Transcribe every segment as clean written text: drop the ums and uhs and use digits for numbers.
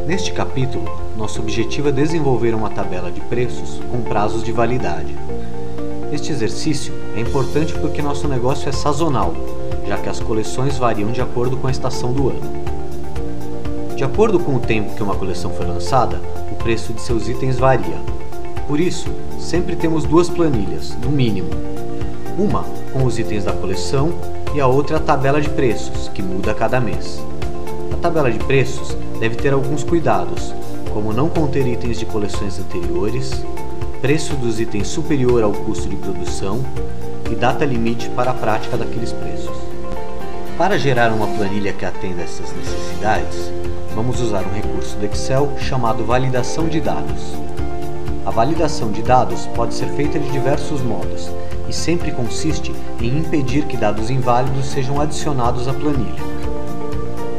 Neste capítulo, nosso objetivo é desenvolver uma tabela de preços com prazos de validade. Este exercício é importante porque nosso negócio é sazonal, já que as coleções variam de acordo com a estação do ano. De acordo com o tempo que uma coleção foi lançada, o preço de seus itens varia. Por isso, sempre temos duas planilhas, no mínimo. Uma com os itens da coleção e a outra a tabela de preços, que muda a cada mês. A tabela de preços deve ter alguns cuidados, como não conter itens de coleções anteriores, preço dos itens superior ao custo de produção e data limite para a prática daqueles preços. Para gerar uma planilha que atenda a essas necessidades, vamos usar um recurso do Excel chamado validação de dados. A validação de dados pode ser feita de diversos modos e sempre consiste em impedir que dados inválidos sejam adicionados à planilha.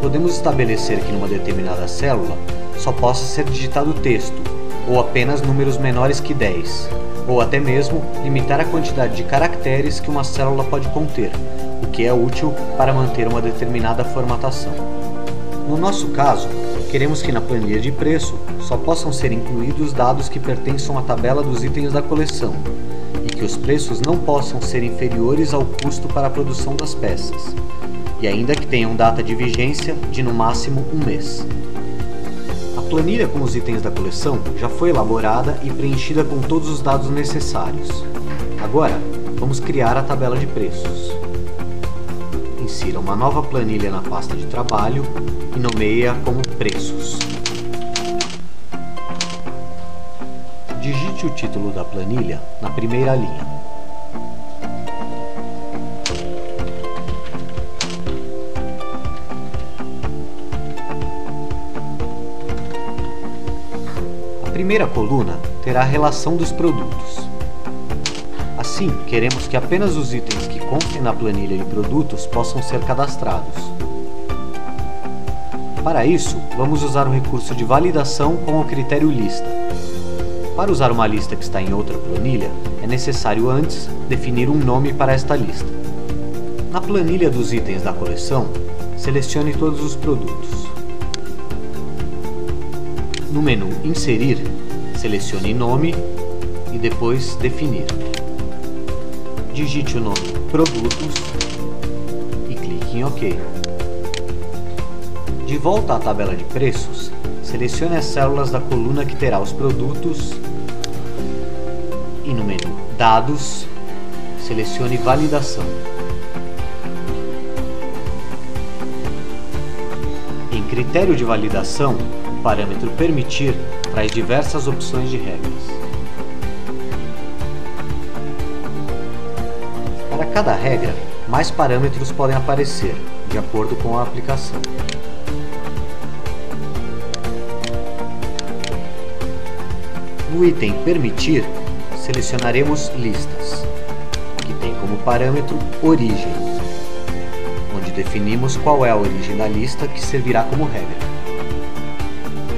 Podemos estabelecer que numa determinada célula só possa ser digitado texto, ou apenas números menores que 10, ou até mesmo limitar a quantidade de caracteres que uma célula pode conter, o que é útil para manter uma determinada formatação. No nosso caso, queremos que na planilha de preço só possam ser incluídos dados que pertençam à tabela dos itens da coleção, e que os preços não possam ser inferiores ao custo para a produção das peças, e ainda que tenham data de vigência de no máximo um mês. A planilha com os itens da coleção já foi elaborada e preenchida com todos os dados necessários. Agora, vamos criar a tabela de preços. Insira uma nova planilha na pasta de trabalho e nomeie-a como Preços. Digite o título da planilha na primeira linha. A primeira coluna terá a relação dos produtos. Assim, queremos que apenas os itens que constem na planilha de produtos possam ser cadastrados. Para isso, vamos usar o recurso de validação com o critério lista. Para usar uma lista que está em outra planilha, é necessário antes definir um nome para esta lista. Na planilha dos itens da coleção, selecione todos os produtos. No menu Inserir, selecione Nome e depois Definir. Digite o nome Produtos e clique em OK. De volta à tabela de preços, selecione as células da coluna que terá os produtos e no menu Dados, selecione Validação. Em Critério de validação, o parâmetro Permitir traz diversas opções de regras. Para cada regra, mais parâmetros podem aparecer, de acordo com a aplicação. No item Permitir, selecionaremos Listas, que tem como parâmetro Origem, onde definimos qual é a origem da lista que servirá como regra.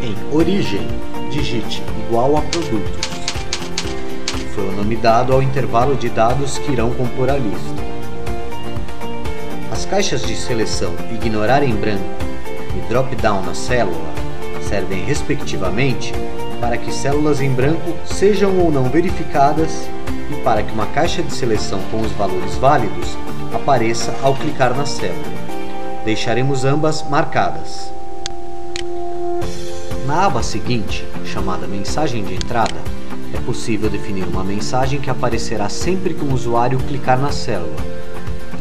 Em Origem, digite igual a Produtos, que foi o nome dado ao intervalo de dados que irão compor a lista. As caixas de seleção Ignorar em branco e Drop-down na célula servem, respectivamente, para que células em branco sejam ou não verificadas e para que uma caixa de seleção com os valores válidos apareça ao clicar na célula. Deixaremos ambas marcadas. Na aba seguinte, chamada Mensagem de Entrada, é possível definir uma mensagem que aparecerá sempre que o usuário clicar na célula,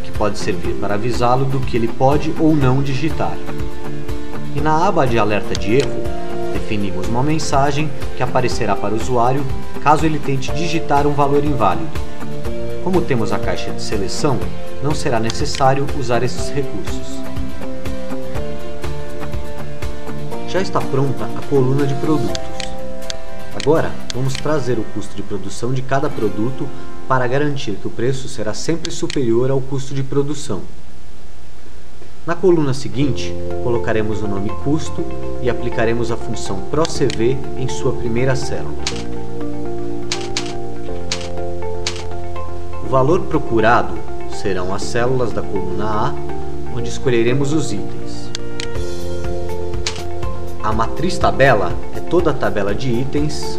que pode servir para avisá-lo do que ele pode ou não digitar. E na aba de Alerta de Erro, definimos uma mensagem que aparecerá para o usuário caso ele tente digitar um valor inválido. Como temos a caixa de seleção, não será necessário usar esses recursos. Já está pronta a coluna de produtos. Agora, vamos trazer o custo de produção de cada produto para garantir que o preço será sempre superior ao custo de produção. Na coluna seguinte, colocaremos o nome Custo e aplicaremos a função PROCV em sua primeira célula. O valor procurado serão as células da coluna A, onde escolheremos os itens. A matriz tabela é toda a tabela de itens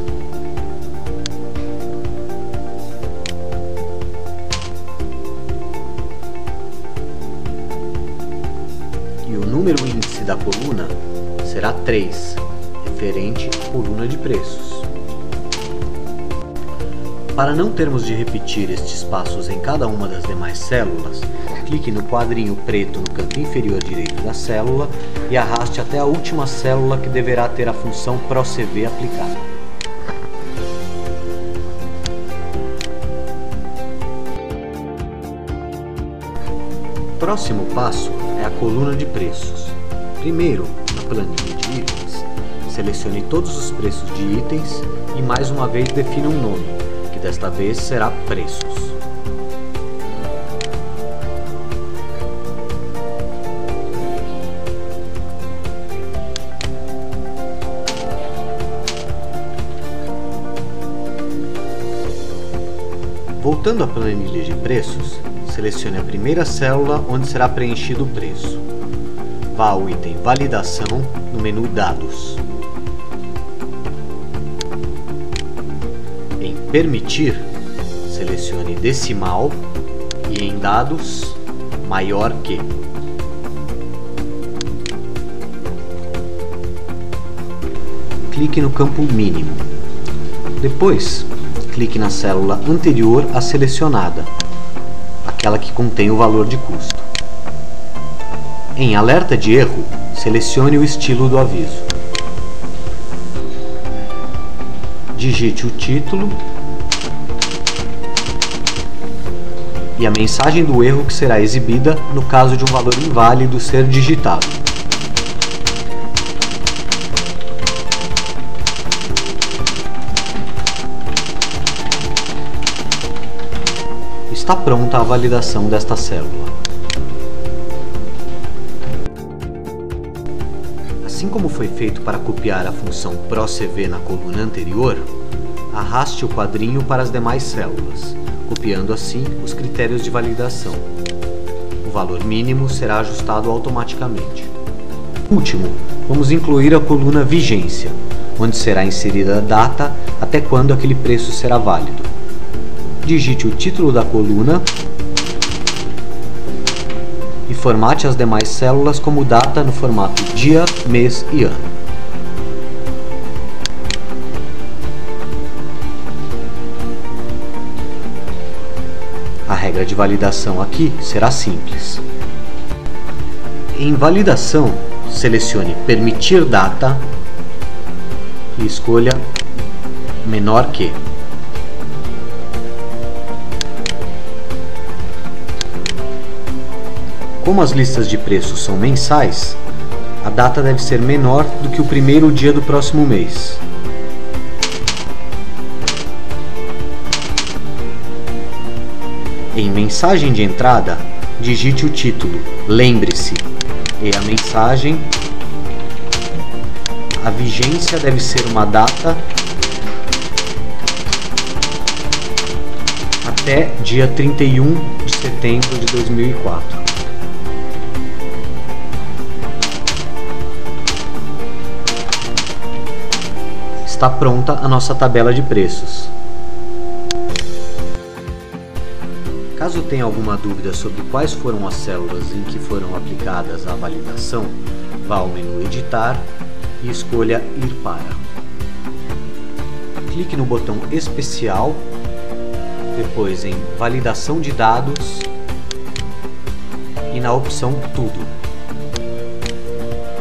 e o número índice da coluna será 3, referente à coluna de preços. Para não termos de repetir estes passos em cada uma das demais células, clique no quadrinho preto no canto inferior direito da célula e arraste até a última célula, que deverá ter a função PROCV aplicada. Próximo passo é a coluna de preços. Primeiro, na planilha de itens, selecione todos os preços de itens e mais uma vez defina um nome, que desta vez será preços. Voltando à planilha de preços, selecione a primeira célula onde será preenchido o preço. Vá ao item Validação no menu Dados. Em Permitir, selecione Decimal e em Dados, Maior que. Clique no campo Mínimo. Depois, clique na célula anterior à selecionada, aquela que contém o valor de custo. Em Alerta de Erro, selecione o estilo do aviso. Digite o título e a mensagem do erro que será exibida no caso de um valor inválido ser digitado. Está pronta a validação desta célula. Assim como foi feito para copiar a função PROCV na coluna anterior, arraste o quadrinho para as demais células, copiando assim os critérios de validação. O valor mínimo será ajustado automaticamente. Por último, vamos incluir a coluna Vigência, onde será inserida a data até quando aquele preço será válido. Digite o título da coluna e formate as demais células como data no formato dia, mês e ano. A regra de validação aqui será simples. Em Validação, selecione Permitir data e escolha Menor que. Como as listas de preços são mensais, a data deve ser menor do que o primeiro dia do próximo mês. Em Mensagem de entrada, digite o título Lembre-se e a mensagem: a vigência deve ser uma data até dia 31 de setembro de 2004. Está pronta a nossa tabela de preços. Caso tenha alguma dúvida sobre quais foram as células em que foram aplicadas a validação, vá ao menu Editar e escolha Ir para. Clique no botão Especial, depois em Validação de dados e na opção Tudo.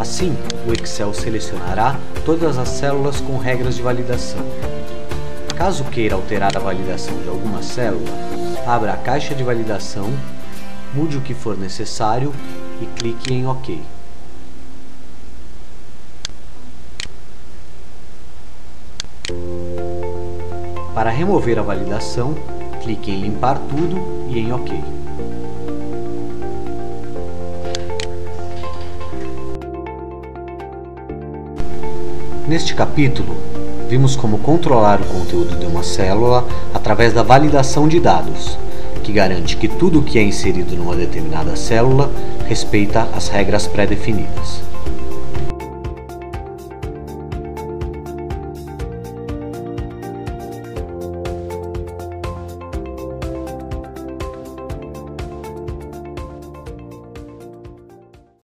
Assim, o Excel selecionará todas as células com regras de validação. Caso queira alterar a validação de alguma célula, abra a caixa de validação, mude o que for necessário e clique em OK. Para remover a validação, clique em Limpar tudo e em OK. Neste capítulo, vimos como controlar o conteúdo de uma célula através da validação de dados, que garante que tudo o que é inserido numa determinada célula respeita as regras pré-definidas.